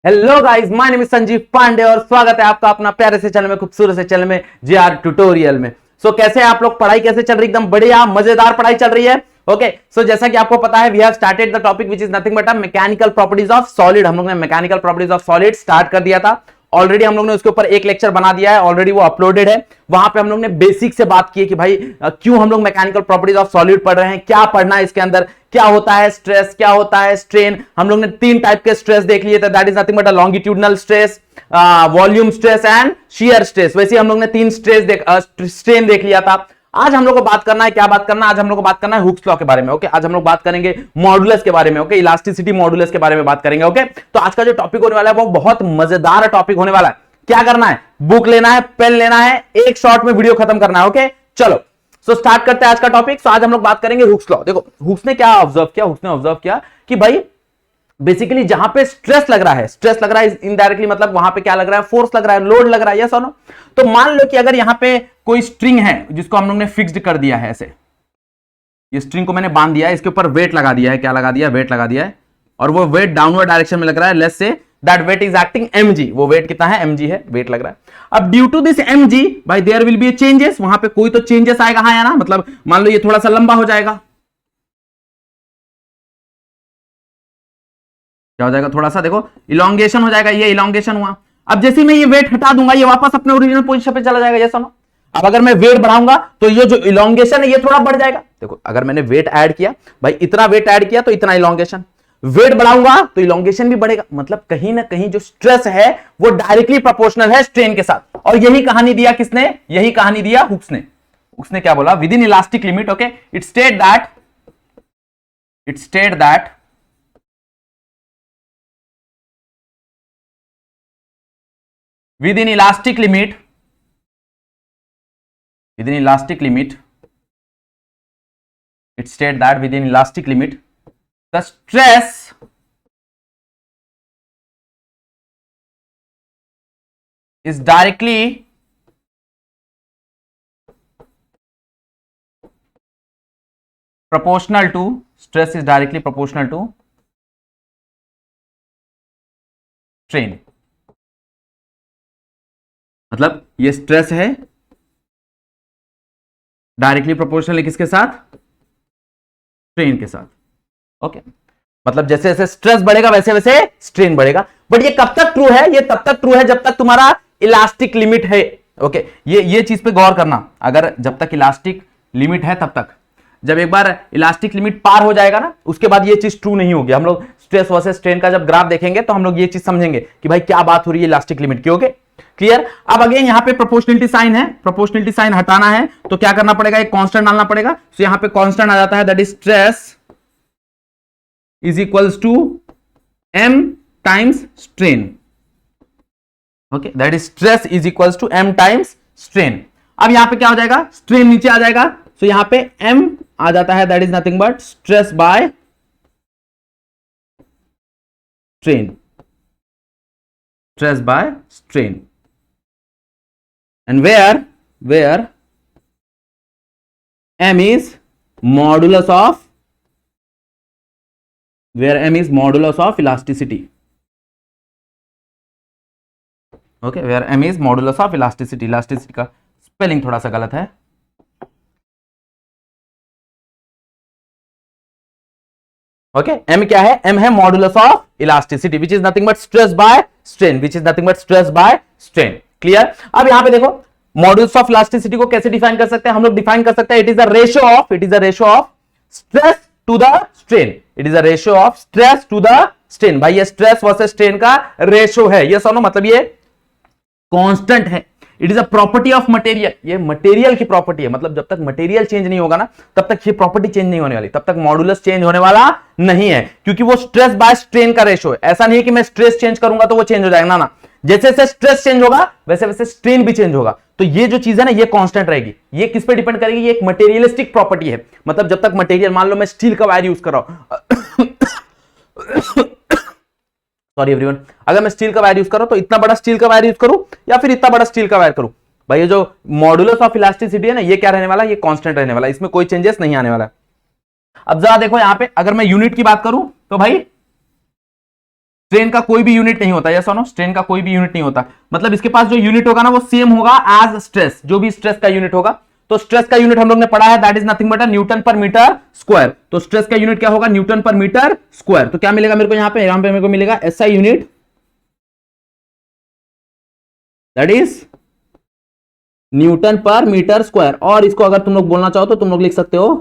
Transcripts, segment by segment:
Hello guys, my name is Sanjeev Pandey और स्वागत है आपका अपना प्यारे से चैनल में, खूबसूरत से चैनल में, जीआर ट्यूटोरियल में। कैसे हैं आप लोग? पढ़ाई कैसे चल रही? एकदम बढ़िया मजेदार पढ़ाई चल रही है। ओके, जैसा कि आपको पता है, we have started the topic which is nothing but mechanical properties of solid. हम लोग ने mechanical properties of solid start कर दिया था ऑलरेडी। हम लोग ने उसके ऊपर एक लेक्चर बना दिया है ऑलरेडी, वो अपलोडेड है। वहां पे हम लोग ने बेसिक से बात की है कि भाई क्यों हम लोग मैकेनिकल प्रॉपर्टीज ऑफ सॉलिड पढ़ रहे हैं, क्या पढ़ना है इसके अंदर, क्या होता है स्ट्रेस, क्या होता है स्ट्रेन। हम लोग ने तीन टाइप के स्ट्रेस देख लिए थे, that is nothing but a longitudinal stress, volume stress and shear stress. वैसे हम लोग ने तीन स्ट्रेन देख लिया था। आज हम लोग को बात करना है, क्या बात करना है आज हम लोग को बात करना है हुक्स लॉ के बारे में। ओके, आज हम लोग बात करेंगे मॉडुलस के बारे में। ओके, इलास्टिसिटी मॉडुलस के बारे में बात करेंगे। ओके, तो आज का जो टॉपिक होने वाला है वो बहुत मजेदार टॉपिक होने वाला है। क्या करना है? बुक लेना है, पेन लेना है, एक शॉट में वीडियो खत्म करना है। ओके, चलो स्टार्ट करते हैं आज का टॉपिक। आज हम लोग बात करेंगे हुक्स लॉ। देखो, हुक्स ने क्या ऑब्जर्व किया? हुक्स ने ऑब्जर्व किया कि भाई बेसिकली जहां पे स्ट्रेस लग रहा है इनडायरेक्टली, मतलब वहां पे क्या लग रहा है? फोर्स लग रहा है, लोड लग रहा है, यस और नो। तो मान लो कि अगर यहां पे कोई स्ट्रिंग है जिसको हम लोग ने फिक्स्ड कर दिया है, ऐसे ये स्ट्रिंग को मैंने बांध दिया है, इसके ऊपर वेट लगा दिया है, क्या लगा दिया है? वेट लगा दिया है, और वो वेट डाउनवर्ड डायरेक्शन में लग रहा है। Let's say that weight is acting mg। वो वेट कितना है? mg है, वेट लग रहा है। अब ड्यू टू दिस mg भाई देयर विल बी चेंजेस, वहां पे कोई तो चेंजेस आएगा, हाँ या ना? मतलब मान लो ये थोड़ा सा लंबा हो जाएगा, क्या हो जाएगा? थोड़ा सा देखो इलोंगेशन हो जाएगा, ये इलोंगेशन हुआ। अब जैसे मैं ये वेट हटा दूंगा, ये वापस अपने ओरिजिनल पोजीशन पे चला जाएगा, जैसा ना। अब अगर मैं वेट बढ़ाऊंगा तो ये जो इलोंगेशन है ये थोड़ा बढ़ जाएगा। देखो, अगर मैंने वेट ऐड किया भाई, इतना वेट ऐड किया तो इतना इलोंगेशन, वेट बढ़ाऊंगा तो इलोंगेशन भी बढ़ेगा। मतलब कहीं ना कहीं जो स्ट्रेस है वो डायरेक्टली प्रोपोर्शनल है स्ट्रेन के साथ। और यही कहानी दिया किसने? यही कहानी दिया हुक्स ने। हुक्स ने क्या बोला? With in elastic limit, okay, it state that within elastic limit it states that within elastic limit the stress is directly proportional to strain। मतलब ये स्ट्रेस है डायरेक्टली प्रोपोर्शनल है किसके साथ? स्ट्रेन के साथ। ओके, मतलब जैसे जैसे स्ट्रेस बढ़ेगा वैसे वैसे स्ट्रेन बढ़ेगा। बट ये कब तक ट्रू है? ये तब तक ट्रू है जब तक तुम्हारा इलास्टिक लिमिट है। ओके, ये चीज पे गौर करना। अगर जब तक इलास्टिक लिमिट है तब तक, जब एक बार इलास्टिक लिमिट पार हो जाएगा ना, उसके बाद ये चीज ट्रू नहीं होगी। हम लोग स्ट्रेस वर्सेस स्ट्रेन का जब ग्राफ देखेंगे तो हम लोग ये चीज समझेंगे कि भाई क्या बात हो रही है इलास्टिक लिमिट की। Okay, clear? अब अगेन यहां पे प्रोपोर्शनलिटी साइन है, प्रोपोर्शनलिटी साइन हटाना है तो क्या करना पड़ेगा? एक कांस्टेंट डालना पड़ेगा। तो यहां पे कांस्टेंट आ जाता है, that is stress is equals to m times strain. Okay, that is stress is equals to m times strain. अब यहां पे क्या हो जाएगा? स्ट्रेन नीचे आ जाएगा, तो यहां पे m आ जाता है, that is nothing but stress by strain, and where m is modulus of elasticity। Okay, where m is modulus of elasticity। Elasticity का स्पेलिंग थोड़ा सा गलत है। ओके, m क्या है? m है modulus of elasticity which is nothing but stress by strain. Clear? अब यहां पे देखो, मॉडुलस ऑफ इलास्टिसिटी को कैसे डिफाइन कर सकते हैं? हम लोग डिफाइन कर सकते हैं, it is the ratio of stress to the strain. भाई ये स्ट्रेस वर्सेस स्ट्रेन का रेशियो है, ये सुनो, मतलब ये कांस्टेंट है। It is a property of material, ये मटेरियल की प्रॉपर्टी है। मतलब जब तक मटेरियल चेंज नहीं होगा ना, तब तक ये प्रॉपर्टी चेंज नहीं होने वाली, तब तक मॉडुलस चेंज होने वाला नहीं है, क्योंकि वो स्ट्रेस बाय स्ट्रेन का रेशियो है। ऐसा नहीं है कि मैं स्ट्रेस चेंज करूंगा तो वो चेंज हो जाएगा, ना। जैसे जैसे स्ट्रेस चेंज होगा वैसे वैसे स्ट्रेन भी चेंज होगा। तो ये जो चीज है ना, ये कांस्टेंट रहेगी। ये किस पे डिपेंड करेगी? ये एक मटेरियलिस्टिक प्रॉपर्टी है। मतलब जब तक मटेरियल, मान लो मैं स्टील का वायर यूज कर रहा हूं सॉरी एवरीवन, अगर मैं स्टील का वायर यूज करूं तो इतना बड़ा स्टील का वायर यूज करूं या फिर इतना बड़ा स्टील का वायर करूं, भाई ये जो मॉडुलस ऑफ इलास्टिसिटी है ना, ये क्या रहने वाला है? ये कांस्टेंट रहने वाला है, इसमें कोई चेंजेस नहीं आने वाला है। अब जरा देखो यहां पे, अगर मैं यूनिट की बात करूं तो भाई स्ट्रेन का कोई भी यूनिट नहीं होता, यस और नो, स्ट्रेन का कोई भी यूनिट नहीं होता, मतलब इसके पास जो यूनिट होगा ना वो सेम होगा एज स्ट्रेस, जो भी स्ट्रेस का यूनिट होगा। तो स्ट्रेस का यूनिट हम लोग ने पढ़ा है, that is nothing but Newton पर मीटर स्क्वायर। तो स्ट्रेस का यूनिट क्या होगा, न्यूटन पर मीटर स्क्वायर। तो क्या मिलेगा मेरे को, यहां पे मेरे को मिलेगा SI unit, that is Newton पर मीटर स्क्वायर। और इसको अगर तुम लोग बोलना चाहो तो तुम लोग लिख सकते हो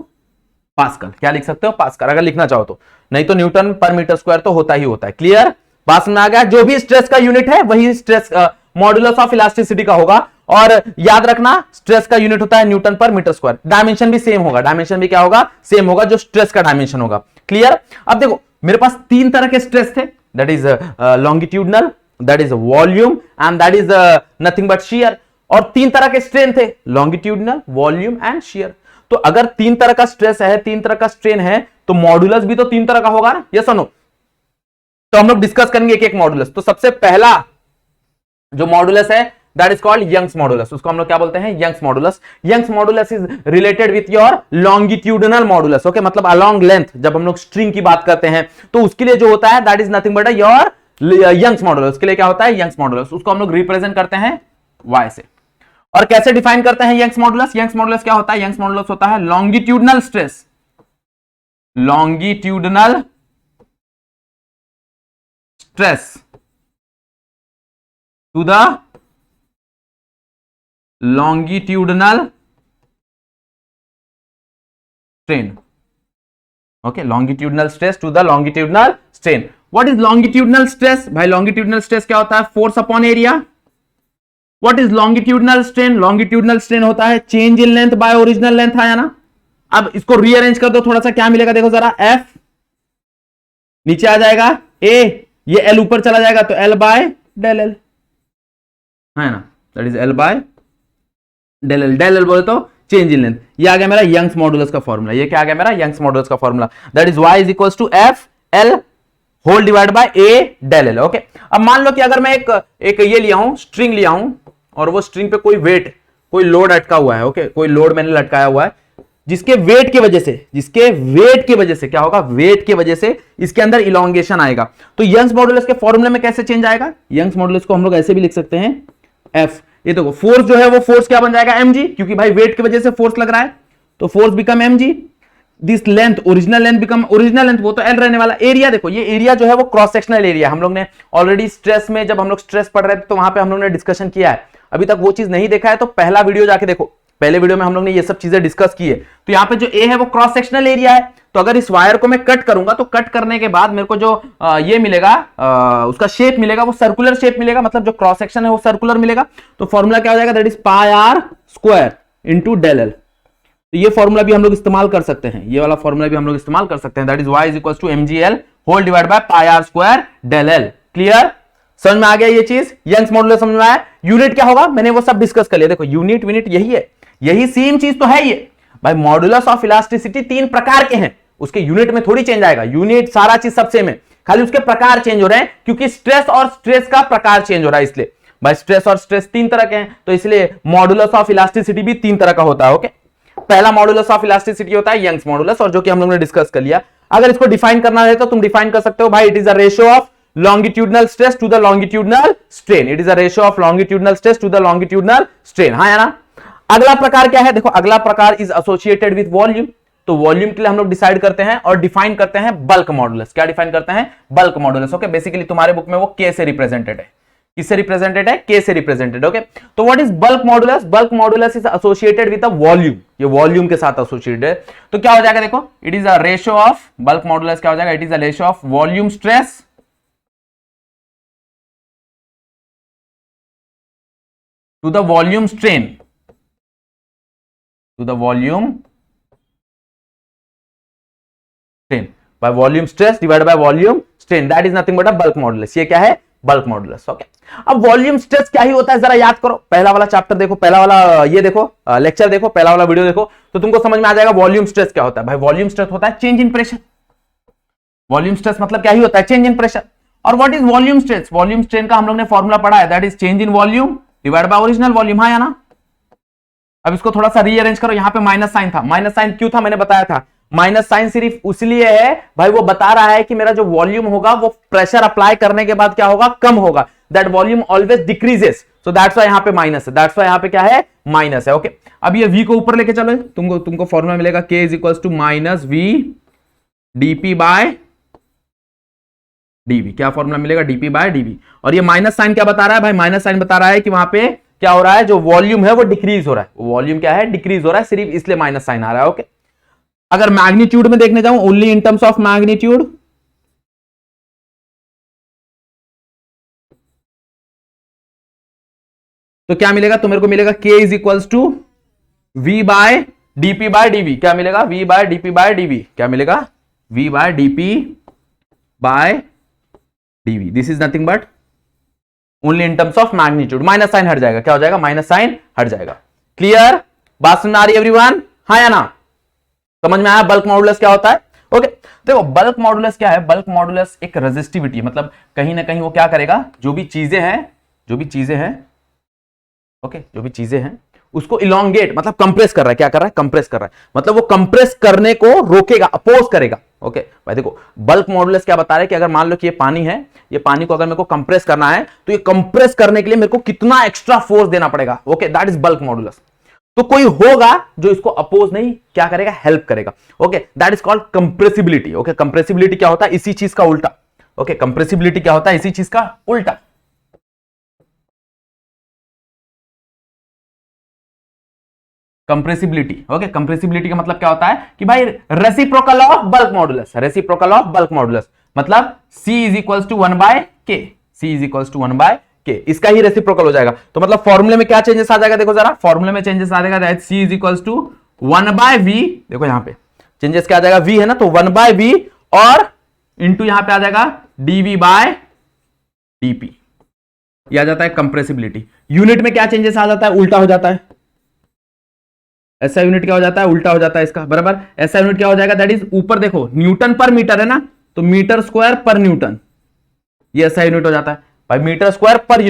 पास्कल। क्या लिख सकते हो, पास्कल, अगर लिखना चाहो तो, नहीं तो न्यूटन पर मीटर स्क्वायर तो होता ही होता है। क्लियर, बात में आ गया। जो भी स्ट्रेस का यूनिट है वही स्ट्रेस मॉड्यूलस ऑफ इलास्टिसिटी का होगा। और याद रखना स्ट्रेस का यूनिट होता है न्यूटन पर मीटर स्क्वायर। डायमेंशन भी सेम होगा, डायमेंशन भी क्या होगा, सेम होगा, जो स्ट्रेस का डायमेंशन होगा। क्लियर। अब देखो मेरे पास तीन तरह के स्ट्रेस थे, that is longitudinal, that is volume and that is nothing but shear. और तीन तरह के स्ट्रेन थे, लॉन्गिट्यूडनल, वॉल्यूम एंड शियर। तो अगर तीन तरह का स्ट्रेस है, तीन तरह का स्ट्रेन है, तो मॉड्यूलस भी तो तीन तरह का होगा ना, यस और नो। तो हम लोग डिस्कस करेंगे एक एक मॉड्यूलस। तो सबसे पहला जो मॉड्यूलस है that is called Young's modulus. उसको हम लोग क्या बोलते हैं, Young's modulus. Young's modulus is related with your longitudinal modulus, okay, मतलब अलोंग लेंथ। जब हम लोग स्ट्रिंग की बात करते हैं तो उसके लिए जो होता है that is nothing but your Young's modulus. के लिए क्या होता है, यंग्स मॉड्यूलस। उसको हम लोग रिप्रेजेंट करते हैं y से। और कैसे डिफाइन करते हैं यंग्स मॉड्यूलस? यंग्स मॉड्यूलस क्या होता है, यंग्स मॉड्यूलस होता है longitudinal stress, longitudinal stress to the longitudinal strain, okay, longitudinal stress to the longitudinal strain. What is longitudinal stress? भाई longitudinal stress क्या होता है, force upon area. What is longitudinal strain? longitudinal strain होता है change in length by original length, आया ना। अब इसको रीअरेंज कर दो थोड़ा सा, क्या मिलेगा देखो जरा, F नीचे आ जाएगा A, ये L ऊपर चला जाएगा तो L by del L, है ना, that is L by del L. Del L बोले तो चेंज इन लेंथ। ये आ गया मेरा यंग्स मॉड्यूलस का फॉर्मूला। ये क्या आ गया मेरा, यंग्स मॉड्यूलस का formula, that is y is equals to F L whole divide by A del L, okay. अब मान लो कि अगर मैं एक ये लिया हूं, स्ट्रिंग लिया हूं, और वो स्ट्रिंग पे कोई वेट, कोई लोड अटका हुआ है, ओके, कोई लोड मैंने लटकाया हुआ है, जिसके वेट की वजह से क्या होगा, वेट की वजह से इसके अंदर इलोंगेशन आएगा। तो यंग्स मॉड्यूलस के फॉर्मूले में कैसे चेंज आएगा, यंग्स मॉड्यूलस को हम लोग ऐसे भी लिख सकते हैं एफ। ये देखो फोर्स जो है वो फोर्स क्या बन जाएगा, mg, क्योंकि भाई वेट की वजह से फोर्स लग रहा है, तो force become mg। This length, original length become original length, वो तो L रहने वाला। एरिया देखो, ये एरिया जो है वो क्रॉस सेक्शनल एरिया। हम लोग ने ऑलरेडी स्ट्रेस में, जब हम लोग स्ट्रेस पढ़ रहे थे तो वहां पे हम लोग ने डिस्कशन किया है। अभी तक वो चीज नहीं देखा है तो पहला वीडियो जाके देखो, पहले वीडियो में हम लोग ने ये सब चीजें डिस्कस की है। तो यहाँ पे जो ए है वो क्रॉस सेक्शनल एरिया है। तो अगर इस वायर को मैं कट करूंगा तो कट करने के बाद मेरे को जो ये मिलेगा, उसका शेप मिलेगा, वो सर्कुलर शेप मिलेगा, मतलब जो क्रॉस सेक्शन है वो सर्कुलर मिलेगा। तो फॉर्मूला क्या हो जाएगा, that is pi R square into del L. तो ये फॉर्मूला भी हम लोग इस्तेमाल कर सकते हैं, ये वाला फॉर्मूला भी हम लोग इस्तेमाल कर सकते हैं, that is y is equals to mgl whole divide by pi R square del L. Clear, समझ में आ गया ये चीज, यंग्स मॉड्यूलस समझ में आया। यूनिट क्या होगा मैंने वो सब डिस्कस कर लिया। देखो यूनिट यही है, यही सेम चीज तो है ये भाई। मॉड्यूलस ऑफ इलास्टिसिटी तीन प्रकार के हैं, उसके यूनिट में थोड़ी चेंज आएगा, यूनिट सारा चीज सब सेम है, खाली उसके प्रकार चेंज हो रहे हैं, क्योंकि स्ट्रेस और स्ट्रेस का प्रकार चेंज हो रहा है। इसलिए भाई स्ट्रेस और स्ट्रेस तीन तरह के हैं, तो इसलिए मॉड्यूलस ऑफ इलास्टिसिटी भी तीन तरह का होता है, ओके। पहला मॉड्यूलस ऑफ इलास्टिसिटी होता है यंग्स मॉड्यूलस, और जो कि हम लोगों ने डिस्कस कर लिया। अगर इसको डिफाइन करना है तो तुम डिफाइन कर सकते हो भाई, it is a ratio of longitudinal stress to the longitudinal strain. It is a ratio of longitudinal stress to the longitudinal strain, हाँ या ना। अगला प्रकार क्या है, देखो अगला प्रकार इज एसोसिएटेड विद वॉल्यूम। तो वॉल्यूम के लिए हम लोग डिसाइड करते हैं और डिफाइन करते हैं बल्क मॉड्यूलस। क्या डिफाइन करते हैं, बल्क मॉड्यूलस, ओके। बेसिकली तुम्हारे बुक में वो के से रिप्रेजेंटेड है, किससे रिप्रेजेंटेड है, के से रिप्रेजेंटेड, ओके। तो what is bulk modulus, bulk modulus is associated with the volume, ये वॉल्यूम के साथ एसोसिएटेड है। तो क्या हो जाएगा देखो, it is a ratio of, bulk modulus क्या हो जाएगा, it is a ratio of volume stress to the volume strain, to the volume strain by volume stress divided by volume strain, that is nothing but a bulk modulus। ये क्या है, bulk modulus, okay. अब volume stress क्या ही होता है जरा याद करो, पहला वाला चैप्टर देखो, पहला वाला ये देखो, लेक्चर देखो, पहला वाला वीडियो देखो, तो तुमको समझ में आ जाएगा वॉल्यूम स्ट्रेस क्या होता है। भाई वॉल्यूम स्ट्रेस होता है change in pressure. Volume stress मतलब क्या ही होता है, चेंज इन प्रेशर। और what is volume stress, volume strain का हम लोग ने फॉर्मूला पढ़ा है, that is change in volume divide by original volume, हाँ या ना। अब इसको थोड़ा सा रीअरेंज करो, यहां पे माइनस साइन था, माइनस साइन क्यों था मैंने बताया था, माइनस साइन सिर्फ इसलिए है भाई, वो बता रहा है कि मेरा जो वॉल्यूम होगा वो प्रेशर अप्लाई करने के बाद क्या होगा, कम होगा, that volume always decreases, so that's why यहां पे माइनस है, दैट्स व्हाई यहां पे क्या है, माइनस है। ओके, अब ये v को ऊपर लेके चलो, तुमको फॉर्मूला मिलेगा k is equal to minus v dp by dv। क्या फॉर्मूला मिलेगा, dp बाय dv। और ये माइनस साइन क्या बता रहा है भाई, माइनस साइन बता रहा है कि वहां पे क्या हो रहा है, जो वॉल्यूम है वो डिक्रीज हो रहा है, वॉल्यूम क्या है, डिक्रीज हो रहा है, सिर्फ इसलिए माइनस साइन आ रहा है। ओके, अगर मैग्नीट्यूड में देखने जाऊं, only in terms of magnitude, तो क्या मिलेगा, तो मेरे को मिलेगा k is equals to v by dp by dv। क्या मिलेगा, v by dp by dv। क्या मिलेगा, v by dp by dv। This is nothing but only in terms of magnitude. Minus sign हट जाएगा, क्या हो जाएगा, माइनस साइन हट जाएगा। क्लियर, बात सुन आ रही है एवरीवन, हाँ या ना, समझ में आया बल्क मॉडुलस क्या होता है। ओके, देखो बल्क मॉडुलस क्या है, बल्क मॉडुलस एक रेजिस्टिविटी, मतलब कहीं ना कहीं वो क्या करेगा, जो भी चीजें हैं ओके, जो भी चीजें हैं उसको इलोंगेट, मतलब कंप्रेस कर रहा है, क्या कर रहा है, कंप्रेस कर रहा है, मतलब वो कंप्रेस करने को रोकेगा, अपोज करेगा। ओके भाई देखो, बल्क मॉडुलस क्या बता रहे हैं कि अगर मान लो कि ये पानी है, ये पानी को अगर मेरे को कंप्रेस करना है, तो ये कंप्रेस करने के लिए मेरे को कितना एक्स्ट्रा फोर्स देना पड़ेगा। Okay, that is bulk modulus. तो कोई होगा जो इसको अपोज नहीं क्या करेगा, हेल्प करेगा। Okay, that is called compressibility. Okay, compressibility क्या होता है, इसी चीज का उल्टा। ओके, कंप्रेसिबिलिटी क्या होता है, इसी चीज का उल्टा। कंप्रेसिबिलिटी, ओके, कंप्रेसिबिलिटी का मतलब क्या होता है कि भाई reciprocal of bulk modulus, reciprocal of bulk modulus मतलब C is equals to 1 by K, C is equals to 1 by K, इसका ही रेसिप्रोकल हो जाएगा। तो मतलब फॉर्मूले में क्या चेंजेस आ जाएगा, देखो जरा फॉर्मूले में चेंजेस आ जाएगा, that C is equals to 1 by V। देखो यहां पे चेंजेस क्या आ जाएगा, V है ना, तो 1 बाय V और इंटू यहां पे आ जाएगा dV बाय dP, यह आ जाता है कंप्रेसिबिलिटी। यूनिट में क्या चेंजेस आ जाता है, उल्टा हो जाता है। ऐसा यूनिट क्या हो जाता है, उल्टा हो जाता है इसका, बराबर। ऐसा यूनिट क्या हो जाएगा, दैट इज ऊपर देखो न्यूटन पर मीटर है ना, तो मीटर स्क्वायर पर न्यूटन, ये ऐसा यूनिट हो जाता है भाई, मीटर स्क्वायर पर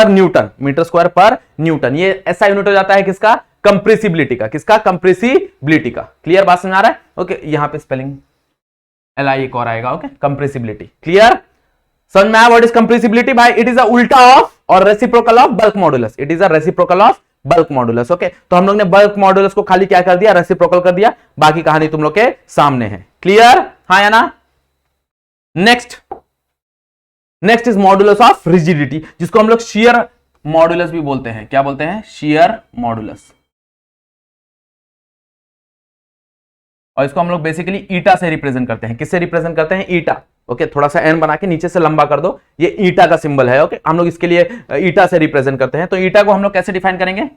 न्यूटन, मीटर स्क्वायर पर न्यूटन, ये ऐसा यूनिट हो जाता है किसका, कंप्रेसिबिलिटी का, किसका, कंप्रेसिबिलिटी का। क्लियर, बात समझ आ रहा है। ओके, यहां पे स्पेलिंग LI एक और आएगा। ओके, कंप्रेसिबिलिटी, क्लियर, समझ में आया व्हाट इज कंप्रेसिबिलिटी भाई, इट इज अ उल्टा ऑफ और reciprocal of bulk modulus, it is a reciprocal of bulk modulus. Okay, तो हम लोग ने बल्क मॉडुलस को खाली क्या कर दिया, रेसिप्रोकल कर दिया, बाकी कहानी तुम लोग के सामने है। क्लियर, हाँ या ना। Next is modulus of rigidity, जिसको हम लोग शियर मॉडुलस भी बोलते हैं। क्या बोलते हैं, शियर मॉडुलस, और इसको हम लोग बेसिकली ईटा से रिप्रेजेंट करते हैं। किससे रिप्रेजेंट करते हैं, ईटा। ओके, थोड़ा सा एन बना के नीचे से लंबा कर दो, ये ईटा का सिंबल है। ओके, हम लोग इसके लिए ईटा से रिप्रेजेंट करते हैं। तो ईटा को हम लोग कैसे डिफाइन करेंगे,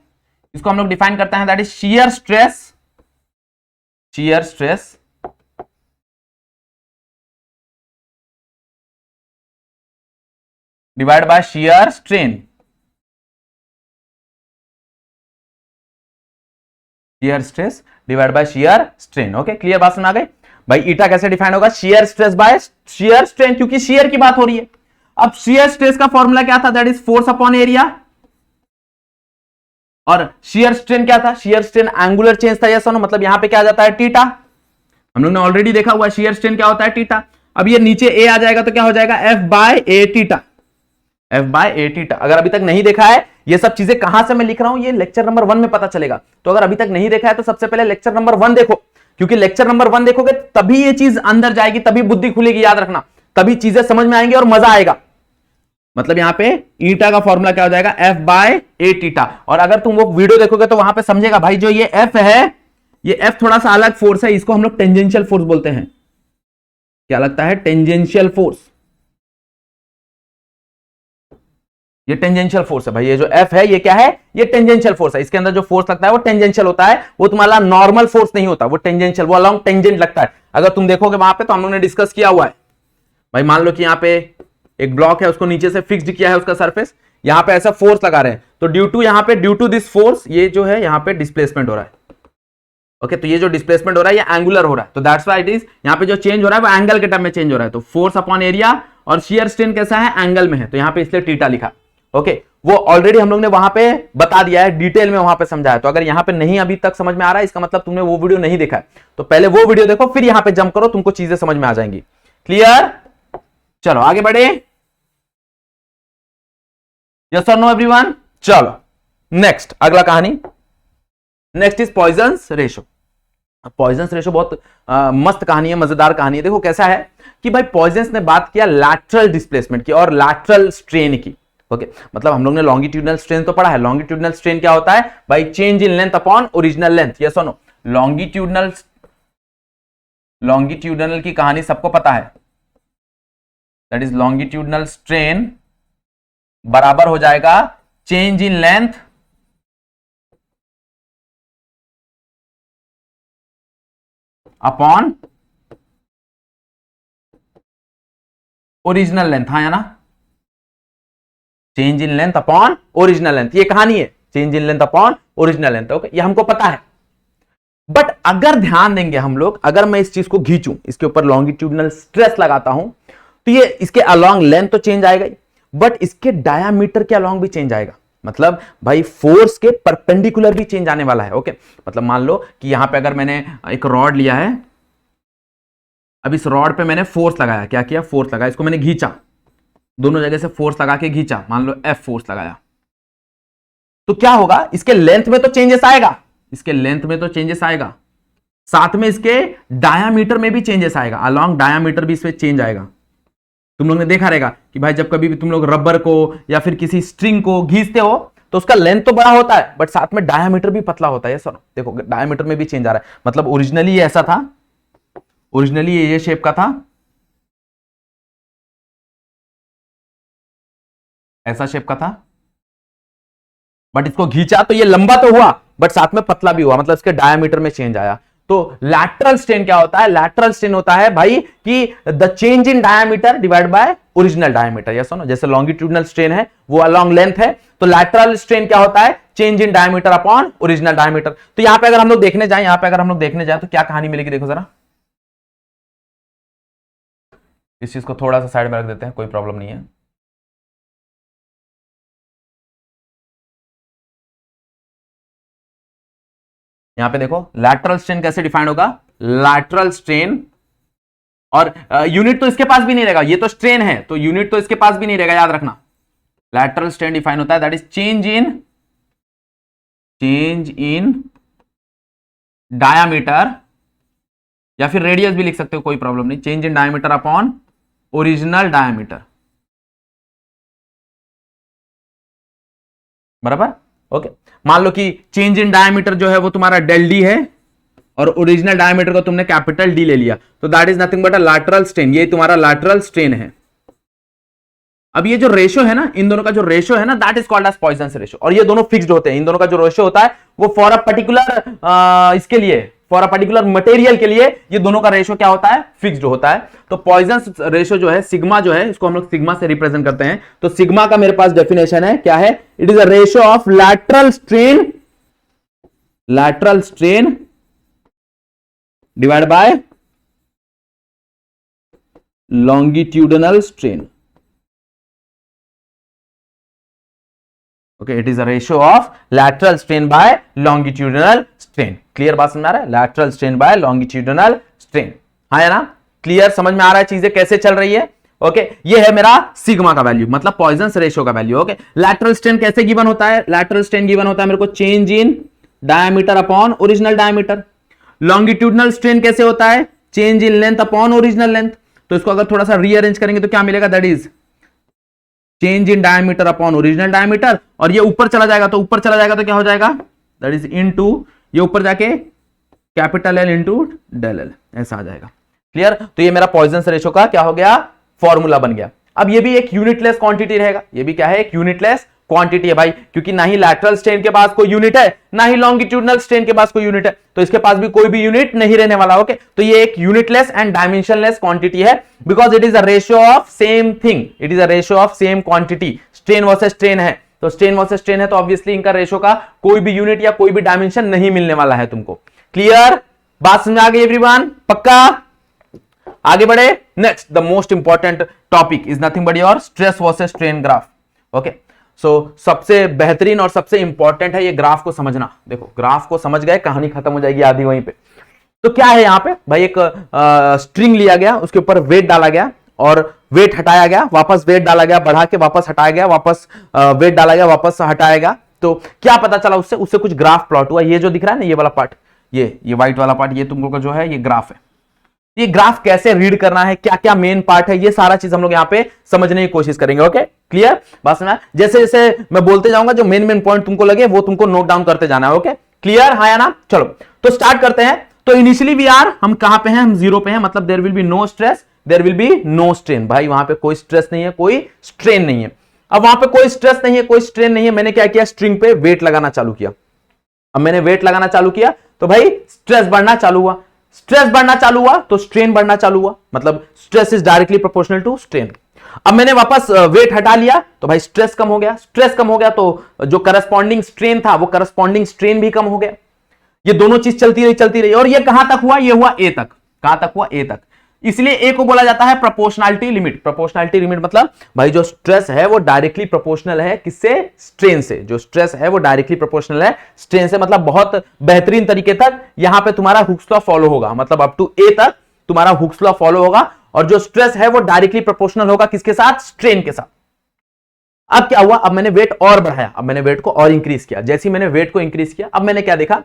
इसको हम लोग डिफाइन करते हैं that is shear stress divide by shear strain, shear stress divide by shear strain. Okay, clear, बात समझ आ गई भाई। ईटा कैसे डिफाइन होगा, shear stress by shear strain, क्योंकि शियर की बात हो रही है। अब शियर स्ट्रेस का फॉर्मूला क्या था, that is force upon area, और शियर स्ट्रेन क्या था, शियर स्ट्रेन एंगुलर चेंज था, यस और नो, मतलब यहां पे क्या आ जाता है, थीटा। हम लोग ने ऑलरेडी देखा हुआ शियर स्ट्रेन क्या होता है, थीटा। अब ये नीचे ए आ जाएगा तो क्या हो जाएगा, F बाय ए थीटा, F बाय ए थीटा। अगर अभी तक नहीं देखा है, ये सब चीजें कहां से मैं लिख रहा हूं, ये लेक्चर नंबर 1 में पता चलेगा। तो अगर अभी तक नहीं देखा है तो सबसे पहले लेक्चर नंबर 1 देखो, क्योंकि लेक्चर नंबर 1 देखोगे तभी ये चीज अंदर जाएगी, तभी बुद्धि खुलेगी, याद रखना, तभी चीजें समझ में आएंगी और मजा आएगा। मतलब यहां पे ईटा का फॉर्मूला क्या हो जाएगा, F बाय ए थीटा। और अगर तुम वो वीडियो देखोगे तो वहां पे समझेगा भाई, जो ये F है, ये F थोड़ा सा अलग फोर्स है, इसको हम लोग टेंजेंशियल फोर्स बोलते हैं। क्या लगता है, टेंजेंशियल फोर्स, ये टेंजेंशियल फोर्स है भाई। ये जो F है ये क्या है, ये टेंजेंशियल फोर्स है। इसके अंदर जो फोर्स लगता है वो टेंजेंशियल होता है, वो तुम्हारा नॉर्मल फोर्स नहीं होता, वो टेंजेंशियल, वो अलोंग टेंजेंट लगता है। अगर तुम देखोगे वहां पे तो हम लोगों ने डिस्कस किया हुआ है भाई। मान लो कि यहाँ पे एक ब्लॉक है, उसको नीचे से फिक्स्ड किया है उसका सरफेस, यहां पे ऐसा फोर्स लगा रहे हैं, तो ड्यू टू दिस फोर्स ये जो है यहाँ पे डिस्प्लेसमेंट हो रहा है। ओके, तो ये जो डिस्प्लेसमेंट हो रहा है ये एंगुलर हो रहा है, तो दैट्स व्हाई इट इज, यहाँ पे जो चेंज हो रहा है वो एंगल के टर्म में चेंज हो रहा है। तो फोर्स अपॉन एरिया, और शियर स्ट्रेन कैसा है, एंगल में है, तो यहाँ पे इसलिए थीटा लिखा। ओके, वो ऑलरेडी हम लोग ने वहां पे बता दिया है, डिटेल में वहां पे समझाया। तो अगर यहां पे नहीं अभी तक समझ में आ रहा है, इसका मतलब तुमने वो वीडियो नहीं देखा है, तो पहले वो वीडियो देखो, फिर यहां पे जंप करो, तुमको चीजें समझ में आ जाएंगी। क्लियर? चलो आगे बढ़े। यस और नो एवरीवन? चलो नेक्स्ट, अगला कहानी। Next is Poisson's ratio. Poisson's ratio बहुत मस्त कहानी है, मजेदार कहानी है। देखो कैसा है कि भाई पॉइजंस ने बात किया लैटरल डिस्प्लेसमेंट की और लैटरल स्ट्रेन की। ओके, मतलब हम लोग ने लॉन्गिट्यूडनल स्ट्रेन तो पढ़ा है। लॉन्गिट्यूडनल स्ट्रेन क्या होता है भाई? Change in length upon original length. Yes और नो? लॉन्गिट्यूडनल की कहानी सबको पता है। दैट इज लॉन्गिट्यूडनल स्ट्रेन बराबर हो जाएगा change in length upon original length. हाँ या ना? Change in length upon original length, ये कहानी है। Change in length upon original length. Okay, ये हमको पता है। बट अगर ध्यान देंगे हम लोग, अगर मैं इस चीज को खींचूं, इसके ऊपर लॉन्गिट्यूडनल स्ट्रेस लगाता हूं, तो ये इसके अलोंग लेंथ तो चेंज आएगा ही, बट इसके डायामीटर के अलोंग भी चेंज आएगा। मतलब भाई फोर्स के परपेंडिकुलर भी चेंज आने वाला है। ओके, मतलब मान लो कि यहां पे अगर मैंने एक रॉड लिया है, अब इस रॉड पे मैंने फोर्स लगाया। क्या किया? फोर्स लगाया, इसको मैंने खींचा, दोनों जगह से फोर्स लगा के खींचा, मान लो F फोर्स लगाया, तो क्या होगा? इसके लेंथ में तो चेंजेस आएगा, इसके लेंथ में तो चेंजेस आएगा, साथ में इसके डायामीटर में भी चेंजेस आएगा। अलोंग डायामीटर भी इसमें चेंज आएगा। तुम लोग ने देखा रहेगा कि भाई जब कभी भी तुम लोग रबर को या फिर किसी स्ट्रिंग को घींचते हो तो उसका लेंथ तो बड़ा होता है, बट साथ में डायामीटर भी पतला होता है। सर देखो डायामीटर में भी चेंज आ रहा है। मतलब ओरिजिनली ये ऐसा था, ओरिजिनली ये शेप का था, ऐसा शेप का था, बट इसको खींचा तो ये लंबा तो हुआ, बट साथ में पतला भी हुआ, मतलब इसके डायामीटर में चेंज आया। तो लैटरल स्ट्रेन क्या होता है? लैटरल स्ट्रेन होता है भाई कि the change in diameter divide by original diameter. Yes सुनो, जैसे लॉन्गिट्यूडनल स्ट्रेन है वो अलोंग लेंथ है, तो लैटरल स्ट्रेन क्या होता है? Change in diameter upon original diameter. तो यहां पे अगर हम लोग देखने जाए, यहां पे अगर हम लोग देखने जाए तो क्या कहानी मिलेगी? देखो जरा, इस चीज को थोड़ा सा साइड में रख देते हैं, कोई प्रॉब्लम नहीं है। यहां पे देखो लैटरल स्ट्रेन कैसे डिफाइन होगा? लैटरल स्ट्रेन, और यूनिट तो इसके पास भी नहीं रहेगा, ये तो स्ट्रेन है तो यूनिट तो इसके पास भी नहीं रहेगा, याद रखना। लैटरल स्ट्रेन डिफाइन होता है that is change in diameter, या फिर रेडियस भी लिख सकते हो, कोई प्रॉब्लम नहीं। Change in diameter upon original diameter, बराबर? ओके, मान लो कि चेंज इन डायमीटर जो है वो तुम्हारा डेल डी है और ओरिजिनल डायमीटर को तुमने कैपिटल डी ले लिया, तो that is nothing but a lateral strain. ये तुम्हारा लैटरल स्ट्रेन है। अब ये जो रेशो है ना, इन दोनों का जो रेशो है ना, that is called as Poisson's ratio. और ये दोनों फिक्स्ड होते हैं। इन दोनों का जो रेशो होता है वो फॉर अ पर्टिकुलर इसके लिए, फॉर अ पर्टिकुलर मटेरियल के लिए ये दोनों का रेशो क्या होता है? फिक्स्ड होता है। तो पॉइजंस रेशो जो है, सिग्मा जो है, इसको हम लोग सिग्मा से रिप्रेजेंट करते हैं। तो सिग्मा का मेरे पास डेफिनेशन है, क्या है? It is a ratio of lateral strain divide by longitudinal strain. Okay, it is a ratio of lateral strain by longitudinal strain. Clear बात समझ में आ रहा है? Lateral strain by longitudinal strain, हाँ है ना? क्लियर, समझ में आ रहा है चीजें कैसे चल रही है? ओके, ये है मेरा सिग्मा का वैल्यू, मतलब पॉइजंस रेशियो का वैल्यू। ओके, लैटरल स्ट्रेन कैसे गिवन होता है? लैटरल स्ट्रेन गिवन होता है मेरे को change in diameter upon original diameter. Longitudinal strain कैसे होता है? Change in length upon original length. तो इसको अगर थोड़ा सा रीअरेंज करेंगे तो क्या मिलेगा? That is change in diameter upon original diameter. और ये ऊपर चला जाएगा, तो ऊपर चला जाएगा तो क्या हो जाएगा? दैट इज इनटू, ये ऊपर जाके capital L into del L, ऐसा आ जाएगा। क्लियर? तो ये मेरा पॉइजंस रेशो का क्या हो गया? फॉर्मूला बन गया। अब ये भी एक यूनिटलेस क्वांटिटी रहेगा। ये भी क्या है? एक यूनिटलेस क्वांटिटी है भाई, क्योंकि ना ही लैटरल स्ट्रेन के पास कोई यूनिट है, ना ही लॉन्गिट्यूडनल स्ट्रेन के पास कोई यूनिट है, तो इसके पास भी कोई भी यूनिट नहीं रहने वाला। ओके, तो ये एक यूनिटलेस एंड डायमेंशनलेस क्वांटिटी है, because it is a ratio of same thing, it is a ratio of same quantity. Strain versus strain है, तो स्ट्रेन वर्सेस स्ट्रेन है, तो ऑब्वियसली इनका रेशियो का कोई भी यूनिट या कोई भी डायमेंशन नहीं मिलने वाला है तुमको। क्लियर? बात समझ आ गई एवरीवन? पक्का? आगे बढ़े। Next, the most important topic is nothing but your stress versus strain graph. Okay, सबसे बेहतरीन और सबसे इंपॉर्टेंट है ये ग्राफ को समझना। देखो ग्राफ को समझ गए, कहानी खत्म हो जाएगी आधी वहीं पे। तो क्या है यहां पे भाई, एक स्ट्रिंग लिया गया, उसके ऊपर वेट डाला गया और वेट हटाया गया, वापस वेट डाला गया, बढ़ा के वापस हटाया गया, वापस वेट डाला गया, वापस हटाया गया। तो क्या पता चला उससे? उससे कुछ ग्राफ प्लॉट हुआ। ये जो दिख रहा है ना, ये वाला पार्ट, ये व्हाइट वाला पार्ट, ये तुम लोग का जो है ये ग्राफ है। ये ग्राफ कैसे रीड करना है, क्या क्या मेन पार्ट है, ये सारा चीज हम लोग यहाँ पे समझने की कोशिश करेंगे। ओके, क्लियर बात सुना? जैसे जैसे मैं बोलते जाऊंगा, जो मेन मेन पॉइंट तुमको लगे वो तुमको नोट डाउन करते जाना है। Okay, clear? हाँ या ना? चलो तो स्टार्ट करते हैं। तो इनिशियली वी आर, हम कहां पे हैं? हम जीरो पे हैं, मतलब there will be no stress, there will be no strain. भाई वहां पे कोई स्ट्रेस नहीं है, कोई स्ट्रेन नहीं है। अब वहां पे कोई स्ट्रेस नहीं है, कोई स्ट्रेन नहीं है, मैंने क्या किया? स्ट्रिंग पे वेट लगाना चालू किया। अब मैंने वेट लगाना चालू किया तो भाई स्ट्रेस बढ़ना चालू हुआ, स्ट्रेस बढ़ना चालू हुआ तो स्ट्रेन बढ़ना चालू हुआ, मतलब stress is directly proportional to strain. अब मैंने वापस वेट हटा लिया तो भाई स्ट्रेस कम हो गया, स्ट्रेस कम हो गया तो जो करस्पॉन्डिंग स्ट्रेन था वो करस्पॉन्डिंग स्ट्रेन भी कम हो गया। ये दोनों चीज चलती रही और ये कहां तक हुआ? ये हुआ ए तक। कहां तक हुआ? ए तक। इसलिए ए को बोला जाता है प्रोपोर्शनैलिटी लिमिट। प्रोपोर्शनैलिटी लिमिट मतलब भाई जो स्ट्रेस है वो डायरेक्टली प्रोपोर्शनल है किससे? स्ट्रेन से। जो स्ट्रेस है वो डायरेक्टली प्रोपोर्शनल है स्ट्रेन से, मतलब बहुत बेहतरीन तरीके तक यहां पे तुम्हारा हुक्स लॉ फॉलो होगा, मतलब अप टू ए तक तुम्हारा हुक्स लॉ फॉलो होगा। और जो स्ट्रेस है वो डायरेक्टली प्रोपोर्शनल होगा किसके साथ? स्ट्रेन के साथ। अब क्या हुआ? अब मैंने वेट और बढ़ाया, अब मैंने वेट को और इंक्रीज किया। जैसे ही मैंने वेट को इंक्रीज किया, अब मैंने क्या देखा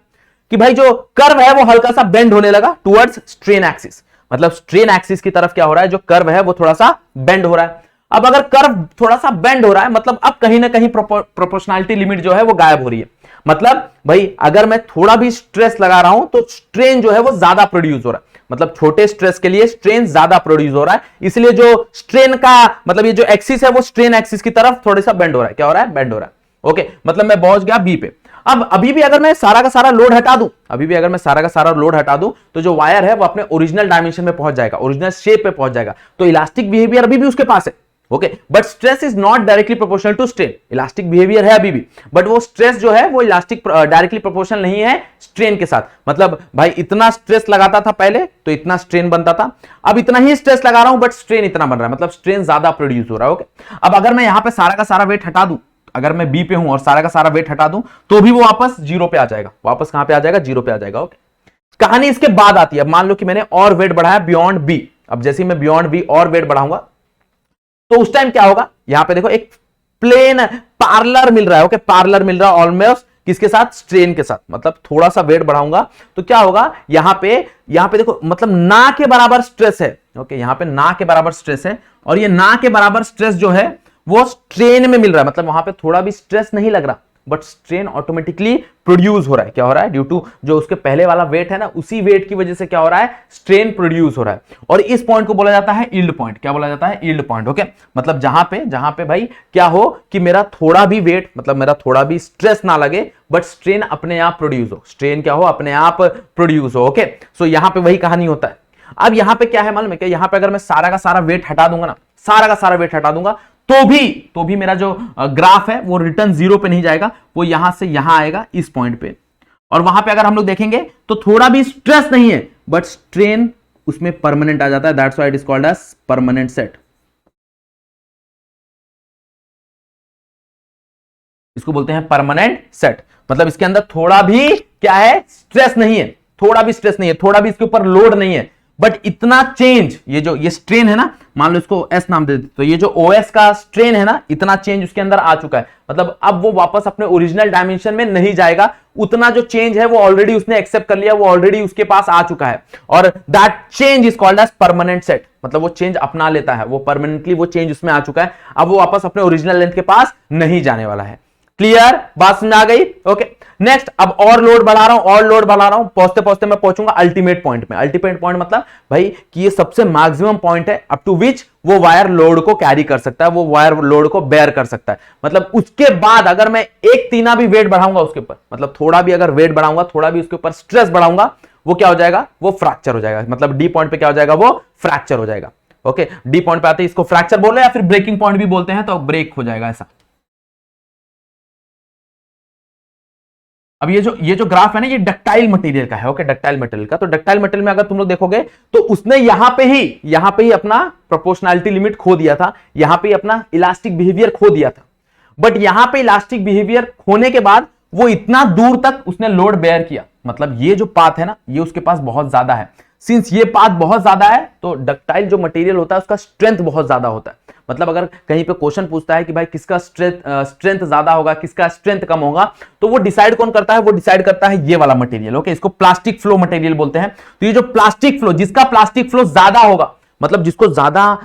कि भाई जो कर्व है वो हल्का सा बेंड होने लगा टुवर्ड्स स्ट्रेन एक्सिस, मतलब स्ट्रेन एक्सिस की तरफ क्या हो रहा है? जो कर्व है वो थोड़ा सा बेंड हो रहा है। अब अगर कर्व थोड़ा सा बेंड हो रहा है, मतलब अब कहीं ना कहीं प्रोपोर्शनैलिटी लिमिट जो है वो गायब हो रही है। मतलब भाई अगर मैं थोड़ा भी स्ट्रेस लगा रहा हूं तो स्ट्रेन जो है वो ज्यादा प्रोड्यूस हो रहा है, मतलब छोटे स्ट्रेस के लिए स्ट्रेन ज्यादा प्रोड्यूस हो रहा है। इसलिए जो स्ट्रेन का मतलब ये जो एक्सिस है वो स्ट्रेन एक्सिस की तरफ थोड़ा सा बेंड हो रहा है। क्या हो रहा है? बेंड हो रहा है। ओके, मतलब मैं पहुंच गया बी पे। अब अभी भी अगर मैं सारा का सारा लोड हटा दूं, अभी भी अगर मैं सारा का सारा लोड हटा दूं तो जो वायर है वो अपने ओरिजिनल डायमेंशन में पहुंच जाएगा, ओरिजिनल शेप पे पहुंच जाएगा। तो इलास्टिक बिहेवियर अभी भी उसके पास है। Okay, but stress is not directly proportional to strain. Elastic behaviour है अभी भी, बट वो स्ट्रेस जो है वो इलास्टिक डायरेक्टली प्रोपोर्शनल नहीं है स्ट्रेन के साथ। मतलब भाई इतना स्ट्रेस लगाता था पहले तो इतना स्ट्रेन बनता था, अब इतना ही स्ट्रेस लगा रहा हूं बट स्ट्रेन इतना बन रहा है, मतलब स्ट्रेन ज्यादा प्रोड्यूस हो रहा है। ओके, अब अगर मैं यहां पे सारा का सारा वेट हटा दूं, अगर मैं बी पे हूं और सारा का सारा वेट हटा दूं तो भी वो वापस जीरो पे आ जाएगा। वापस कहां पे आ जाएगा? जीरो पे आ जाएगा। ओके, कहानी इसके बाद आती है। अब मान लो कि मैंने और वेट बढ़ाया बियॉन्ड बी। अब जैसे ही मैं बियॉन्ड बी और वेट बढ़ाऊंगा तो उस टाइम क्या होगा? यहां पे देखो एक प्लेन पार्लर मिल रहा है। ओके, पार्लर मिल रहा है ऑलमोस्ट किसके साथ? स्ट्रेन के साथ। मतलब थोड़ा सा वेट बढ़ाऊंगा तो क्या होगा? यहां पे देखो मतलब ना के बराबर स्ट्रेस है। ओके, यहां पे ना के बराबर स्ट्रेस है और ये ना के बराबर स्ट्रेस जो है वो स्ट्रेन में मिल रहा है, मतलब वहां पे थोड़ा भी स्ट्रेस नहीं लग रहा बट स्ट्रेन ऑटोमेटिकली प्रोड्यूस हो रहा है। क्या हो रहा है? ड्यू टू जो उसके पहले वाला वेट है ना, उसी वेट की वजह से क्या हो रहा है? स्ट्रेन प्रोड्यूस हो रहा है। और इस पॉइंट को बोला जाता है यील्ड पॉइंट। क्या बोला जाता है? Yield point. ओके, मतलब जहां पे भाई क्या हो कि मेरा थोड़ा भी वेट, मतलब मेरा थोड़ा भी स्ट्रेस ना लगे बट स्ट्रेन अपने आप प्रोड्यूस हो, स्ट्रेन क्या हो? अपने आप प्रोड्यूस हो। ओके, सो यहां पे वही कहानी होता है। अब यहां पे क्या है मालूम है क्या? यहां पे अगर मैं सारा का सारा वेट हटा दूंगा ना, सारा का सारा वेट हटा दूंगा तो भी मेरा जो ग्राफ है वो रिटर्न जीरो पे नहीं जाएगा, वो यहां से यहां आएगा इस पॉइंट पे। और वहां पे अगर हम लोग देखेंगे तो थोड़ा भी स्ट्रेस नहीं है बट स्ट्रेन उसमें परमानेंट आ जाता है। That's why it is called as permanent set. इसको बोलते हैं परमानेंट सेट। मतलब इसके अंदर थोड़ा भी क्या है? स्ट्रेस नहीं है, थोड़ा भी स्ट्रेस नहीं है, थोड़ा भी इसके ऊपर लोड नहीं है, बट इतना चेंज, ये स्ट्रेन है ना, मान लो इसको एस नाम दे देते, तो ये जो ओएस का स्ट्रेन है ना, इतना चेंज उसके अंदर आ चुका है। मतलब अब वो वापस अपने ओरिजिनल डायमेंशन में नहीं जाएगा, उतना जो चेंज है वो ऑलरेडी उसने एक्सेप्ट कर लिया, वो ऑलरेडी उसके पास आ चुका है। और that change is called as permanent set. मतलब वो चेंज अपना लेता है, वो परमानेंटली वो चेंज उसमें आ चुका है, अब वो वापस अपने ओरिजिनल लेंथ के पास नहीं जाने वाला है। क्लियर? बात समझ आ गई? ओके, नेक्स्ट अब और लोड बढ़ा रहा हूं, और लोड बढ़ा रहा हूं, पहुंचते पहुंचते मैं पहुंचूंगा अल्टीमेट पॉइंट में। अल्टीमेट पॉइंट मतलब भाई कि ये सबसे मैक्सिमम पॉइंट है अप टू विच वो वायर लोड को कैरी कर सकता है, वो वायर लोड को बेयर कर सकता है। मतलब उसके बाद अगर मैं एक तीना भी वेट बढ़ाऊंगा उसके ऊपर, मतलब थोड़ा भी अगर वेट बढ़ाऊंगा, थोड़ा भी उसके ऊपर स्ट्रेस बढ़ाऊंगा, वो क्या हो जाएगा? वो फ्रैक्चर हो जाएगा। मतलब डी पॉइंट पे क्या हो जाएगा? वो फ्रैक्चर हो जाएगा। ओके, डी पॉइंट पे आते हैं, इसको फ्रैक्चर बोल रहे हैं या फिर ब्रेकिंग पॉइंट भी बोलते हैं, तो ब्रेक हो जाएगा ऐसा। अब ये जो ग्राफ है ना, ये डक्टाइल मटेरियल का है। ओके, डक्टाइल मटेरियल का, तो डक्टाइल मटेरियल में अगर तुम लोग देखोगे तो उसने यहां पे ही अपना प्रोपोर्शनैलिटी लिमिट खो दिया था, यहां पे ही अपना इलास्टिक बिहेवियर खो दिया था। बट यहां पे इलास्टिक बिहेवियर होने के बाद वो इतना दूर तक उसने लोड बेयर किया, मतलब ये जो पाथ है ना ये उसके पास बहुत ज्यादा है। सिंस ये पाथ बहुत ज्यादा है तो डक्टाइल जो मटेरियल होता है उसका स्ट्रेंथ बहुत ज्यादा होता है। मतलब अगर कहीं पे क्वेश्चन पूछता है कि भाई किसका स्ट्रेंथ ज्यादा होगा, किसका स्ट्रेंथ कम होगा, तो वो डिसाइड कौन करता है, वो डिसाइड करता है ये वाला मटेरियल। ओके, इसको प्लास्टिक फ्लो मटेरियल बोलते हैं। तो ये जो प्लास्टिक फ्लो, जिसका प्लास्टिक फ्लो ज्यादा होगा, मतलब जिसको ज्यादा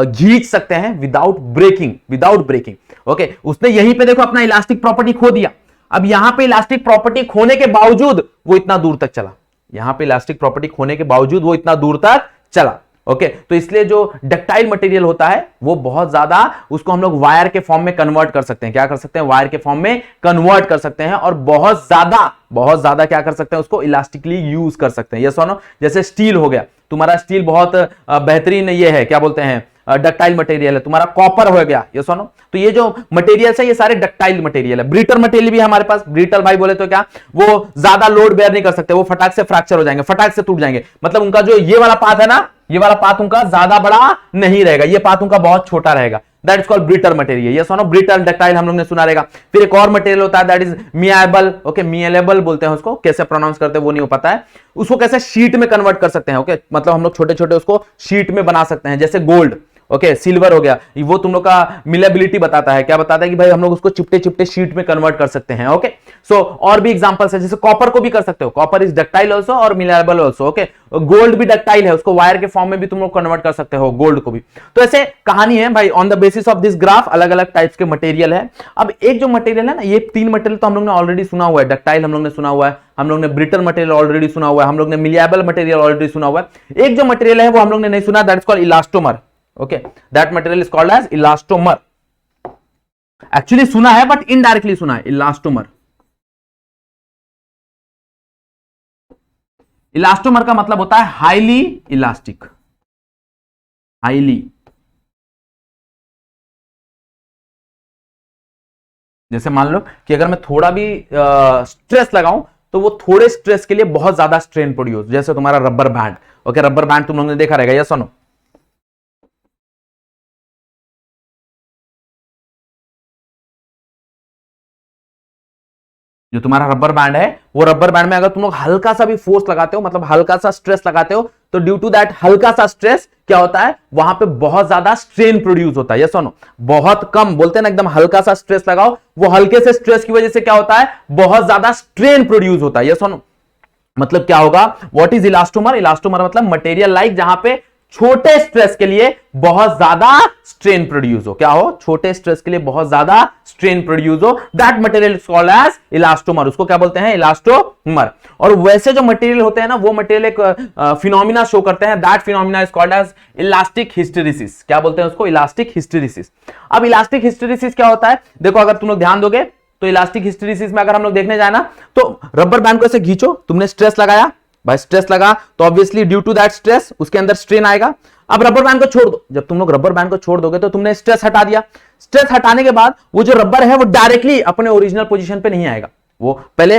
खींच सकते हैं विदाउट ब्रेकिंग। ओके, उसने यहीं पे देखो अपना इलास्टिक प्रॉपर्टी खो दिया। अब यहां पे इलास्टिक प्रॉपर्टी खोने के बावजूद वो इतना दूर तक चला, यहां पे इलास्टिक प्रॉपर्टी खोने के बावजूद वो इतना दूर तक चला। ओके, तो इसलिए जो डक्टाइल मटेरियल होता है वो बहुत ज्यादा, उसको हम लोग वायर के फॉर्म में कन्वर्ट कर सकते हैं। क्या कर सकते हैं? वायर के फॉर्म में कन्वर्ट कर सकते हैं, और बहुत ज्यादा क्या कर सकते हैं, उसको इलास्टिकली यूज कर सकते हैं। ये सुनो, जैसे स्टील हो गया, तुम्हारा स्टील बहुत बेहतरीन ये है, क्या बोलते हैं, डक्टाइल मटेरियल है। तुम्हारा कॉपर हो गया, ये सुनो, तो ये जो मटेरियल्स है ये सारे डक्टाइल मटेरियल है। ब्रिटल मटेरियल भी है हमारे पास। ब्रिटल भाई बोले तो क्या, वो ज्यादा लोड बेयर नहीं कर सकते, वो फटाक से फ्रैक्चर हो जाएंगे, फटाक से टूट जाएंगे। मतलब उनका जो ये वाला पाथ है ना, ये वाला पाथ उनका ज्यादा बड़ा नहीं रहेगा, ये पाथ उनका बहुत छोटा रहेगा। That is called brittle material. ये सुनो, ब्रिटल डक्टाइल हम लोग ने सुना रहेगा। फिर एक और मटेरियल होता है दैट इज मियाबल। ओके, मियालेबल बोलते हैं उसको, कैसे प्रोनाउंस करते हैं वो नहीं हो पता है। उसको कैसे शीट में कन्वर्ट कर सकते हैं। ओके, मतलब हम लोग छोटे छोटे उसको शीट में बना सकते हैं, जैसे गोल्ड। ओके, सिल्वर हो गया, वो तुम लोग का मिलेबिलिटी बताता है। क्या बताता है कि भाई हम लोग उसको चिपटे चिपटे शीट में कन्वर्ट कर सकते हैं। ओके, सो और भी एग्जांपल्स है, जैसे कॉपर को भी कर सकते हो। कॉपर इज डक्टाइल आल्सो और मिलेबल आल्सो। ओके, गोल्ड भी डक्टाइल है, उसको वायर के फॉर्म में भी तुम लोग कन्वर्ट कर सकते हो, गोल्ड को भी। तो ऐसे कहानी है भाई, on the basis of this graph अलग अलग टाइप्स के मटेरियल है। अब एक जो मटेरियल है ना, ये तीन मटेरियल तो हम लोग ने ऑलरेडी सुना हुआ है। डक्टाइल हम लोग ने सुना हुआ है, हम लोग ने ब्रिटल मटेरियल ऑलरेडी सुना हुआ है, हम लोग ने मिलिएबल मटेरियल ऑलरेडी सुना हुआ है। एक जो मटेरियल है वो हम लोग ने नहीं सुना, that is called elastomer. Okay, that material is called as elastomer. Actually सुना है but indirectly सुना है, elastomer. Elastomer का मतलब होता है highly elastic. Highly. जैसे मान लो कि अगर मैं थोड़ा भी स्ट्रेस लगाऊं तो वो थोड़े स्ट्रेस के लिए बहुत ज्यादा स्ट्रेन प्रोड्यूस, जैसे तुम्हारा rubber band. Okay, rubber band तुम लोगों ने देखा रहेगा, या सुनो, जो तुम्हारा रबर बैंड है, वो रबर बैंड में अगर तुम लोग हल्का सा भी फोर्स लगाते हो, मतलब हल्का सा स्ट्रेस लगाते हो, तो ड्यू टू दैट हल्का सा स्ट्रेस क्या होता है, वहां पे बहुत ज्यादा स्ट्रेन प्रोड्यूस होता है। ये सुनो, बहुत कम बोलते हैं ना, एकदम हल्का सा स्ट्रेस लगाओ, वो हल्के से स्ट्रेस की वजह से क्या होता है, बहुत ज्यादा स्ट्रेन प्रोड्यूस होता है। ये सुनो, मतलब क्या होगा, व्हाट इज इलास्टोमर? इलास्टोमर मतलब मटेरियल लाइक जहां पे छोटे स्ट्रेस के लिए बहुत ज्यादा स्ट्रेन प्रोड्यूस हो। क्या हो? छोटे स्ट्रेस के लिए बहुत ज्यादा स्ट्रेन प्रोड्यूस हो, that material is called as elastomer. उसको क्या बोलते हैं? इलास्टोमर। और वैसे जो मटेरियल होते हैं ना, वो मटेरियल एक फिनोमिना शो करते हैं, that phenomena is called as elastic hysteresis. क्या बोलते हैं उसको? Elastic hysteresis. अब इलास्टिक हिस्टेरिसिस क्या होता है, देखो अगर तुम लोग ध्यान दोगे तो इलास्टिक हिस्टेरिसिस में अगर हम लोग देखने जाए ना, तो रबर बैंड को ऐसे खींचो, तुमने स्ट्रेस लगाया, भाई स्ट्रेस लगा तो obviously due to that stress उसके अंदर स्ट्रेन आएगा। अब रबर बैंड को छोड़ दो, जब तुम लोग रबर बैंड को छोड़ दोगे तो तुमने स्ट्रेस हटा दिया। स्ट्रेस हटाने के बाद वो जो रबर है वो डायरेक्टली अपने ओरिजिनल पोजीशन पे नहीं आएगा, वो पहले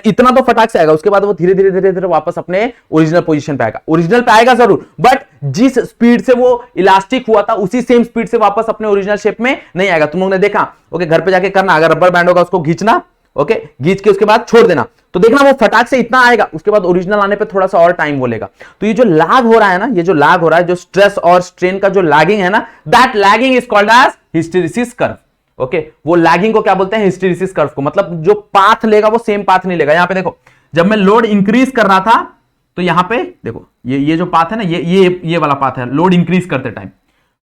इतना तो फटाक से आएगा, उसके बाद वो धीरे धीरे धीरे धीरे वापस अपने ओरिजिनल पोजीशन पे आएगा। ओरिजिनल पे आएगा जरूर, बट जिस स्पीड से वो इलास्टिक हुआ था उसी सेम स्पीड से वापस अपने ओरिजिनल शेप में नहीं आएगा। तुम लोग ने देखा, ओके, घर पे जाके करना, अगर रबर बैंड होगा उसको खींचना, ओके, खींच के उसके बाद छोड़ देना, तो देखना वो फटाक से इतना आएगा, उसके बाद ओरिजिनल आने पे थोड़ा सा और टाइम वो लेगा। तो ये जो लैग हो रहा है ना, ये जो लैग हो रहा है, जो स्ट्रेस और स्ट्रेन का जो लैगिंग है ना, that lagging is called as hysteresis curve. Okay, वो लैगिंग को क्या बोलते हैं? हिस्टेरिसिस कर्व को। मतलब जो पाथ लेगा वो सेम पाथ नहीं लेगा। यहां पे देखो, जब मैं लोड इंक्रीज कर रहा था तो यहां पे देखो, ये जो पाथ है ना, ये वाला पाथ है लोड इंक्रीज करते टाइम।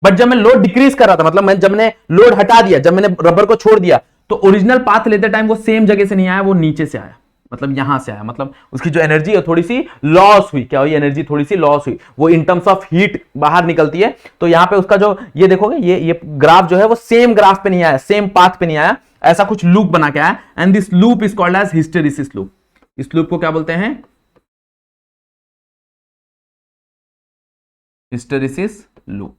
बट जब मैं लोड डिक्रीज कर रहा था, मतलब जब मैंने लोड हटा दिया, जब मैंने रबर को छोड़ दिया, तो ओरिजिनल पाथ लेते टाइम वो सेम जगह से नहीं आया, वो नीचे से आया, मतलब यहां से आया। मतलब उसकी जो एनर्जी है थोड़ी सी लॉस हुई। क्या हुई? एनर्जी थोड़ी सी लॉस हुई, वो इन टर्म्स ऑफ हीट बाहर निकलती है। तो यहां पे उसका जो ये देखोगे, ये ग्राफ जो है वो सेम ग्राफ पे नहीं आया, सेम पाथ पे नहीं आया, ऐसा कुछ लूप बना के आया, and this loop is called as hysteresis loop. इस लूप को क्या बोलते हैं? Hysteresis loop.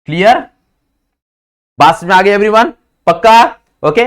क्लियर? बात समझ में आ गई एवरीवन? पक्का? ओके,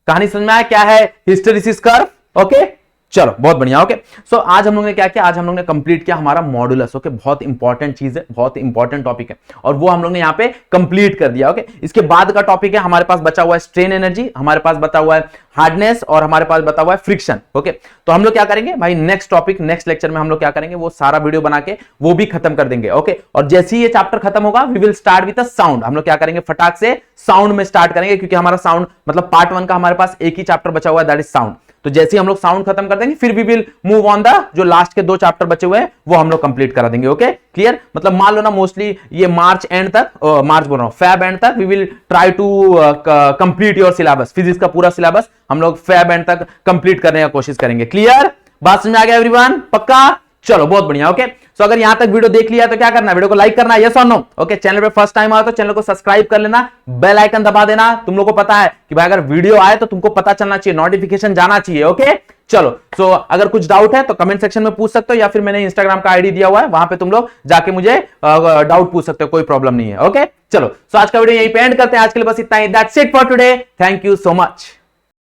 कहानी समझ में आया क्या है हिस्टेरिसिस कर्व? ओके, चलो बहुत बढ़िया। ओके सो आज हम लोग ने क्या किया, आज हम लोग ने कंप्लीट किया हमारा मॉडुलस। ओके बहुत इंपॉर्टेंट चीज है, बहुत इंपॉर्टेंट टॉपिक है और वो हम लोग ने यहाँ पे कंप्लीट कर दिया। ओके इसके बाद का टॉपिक है हमारे पास बचा हुआ है स्ट्रेन एनर्जी, हमारे पास बचा हुआ है हार्डनेस और हमारे पास बता हुआ है फ्रिक्शन। ओके तो हम लोग क्या करेंगे भाई, नेक्स्ट टॉपिक नेक्स्ट लेक्चर में हम लोग क्या करेंगे, वो सारा वीडियो बना के वो भी खत्म कर देंगे। ओके और जैसे ही ये चैप्टर खत्म होगा we will start with sound. हम लोग क्या करेंगे, फटाक से साउंड में स्टार्ट करेंगे, क्योंकि हमारा साउंड मतलब पार्ट 1 का हमारे पास एक ही चैप्टर बचा हुआ है, दैट इज साउंड। तो जैसे ही हम लोग साउंड खत्म कर देंगे फिर we will move on the जो लास्ट के 2 चैप्टर बचे हुए हैं वो हम लोग कंप्लीट करा देंगे। ओके क्लियर, मतलब मान लो ना मोस्टली ये मार्च एंड तक, मार्च बोल रहा हूं फैब एंड तक we will try to complete your syllabus, physics का पूरा सिलेबस हम लोग फैब एंड तक कंप्लीट करने का कोशिश करेंगे। क्लियर, बात समझ में आ गया एवरीवन, पक्का? चलो बहुत बढ़िया। ओके सो अगर यहां तक वीडियो देख लिया तो क्या करना है, वीडियो को लाइक करना है, यस और नो। ओके चैनल पे फर्स्ट टाइम आए तो चैनल को सब्सक्राइब कर लेना, बेल आइकन दबा देना। तुम लोग को पता है कि भाई अगर वीडियो आए तो तुमको पता चलना चाहिए, नोटिफिकेशन जाना चाहिए। ओके चलो सो अगर कुछ डाउट है तो कमेंट सेक्शन में पूछ सकते हो, या फिर मैंने इंस्टाग्राम का आईडी दिया हुआ है, वहां पे तुम लोग जाके मुझे डाउट पूछ सकते हो, कोई प्रॉब्लम नहीं है। ओके चलो सो आज का वीडियो यहीं पे एंड करते हैं, आज के लिए बस इतना ही। That's it for today, thank you so much.